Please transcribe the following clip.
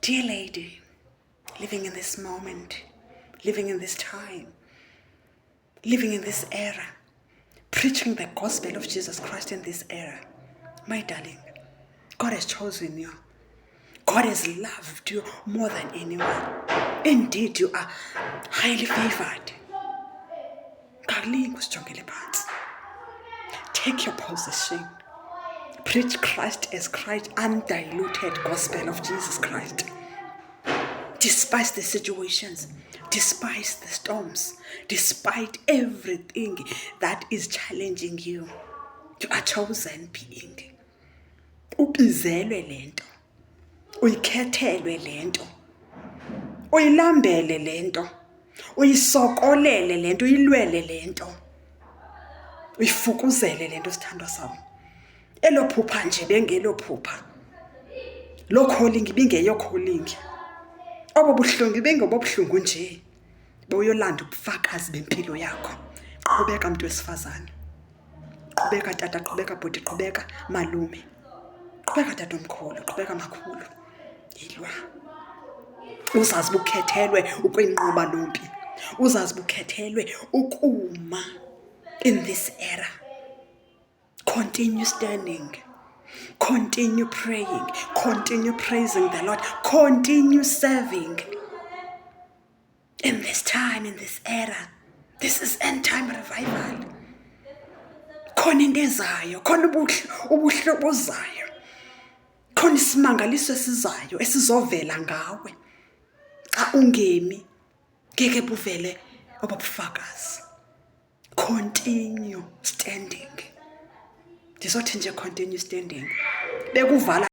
Dear lady, living in this moment, living in this time, living in this era, preaching the gospel of Jesus Christ in this era, my darling, God has chosen you. God has loved you more than anyone. Indeed, you are highly favored. Take your position. Preach Christ as Christ, undiluted gospel of Jesus Christ. Despite the situations, despite the storms, despite everything that is challenging you, you are chosen being. Ubizelwe lento, uyikhethelwe lento, uyilambele lento, uyisokolele lento, uyilwele lento, uyifukuzele lento sithandwa sami. Elo phupha nje bengelo phupha. Lo calling ibingeyo calling. Obo buhlungu bengobo buhlungu nje. Buyolanda ubufakazi bempilo yakho. Qhubeka muntu wesifazane. Qhubeka tata, qhubeka bhuti, qhubeka malume. Qhubeka tata omkhulu, qhubeka makhulu. Yilwa. Uzazi bukhethelwe ukwinqoba lompi. Uzazi bukhethelwe ukuma in this era. Continue standing. Continue praying. Continue praising the Lord. Continue serving. In this time, in this era. This is end time revival. Khona into ezayo, khona ubuhlobo ozayo. Khona isimangaliso esizayo esizovela ngawe. Xa ungemi ngeke buvele obufakazi. Continue standing. Ndizothi nje continue standing. Bekuvala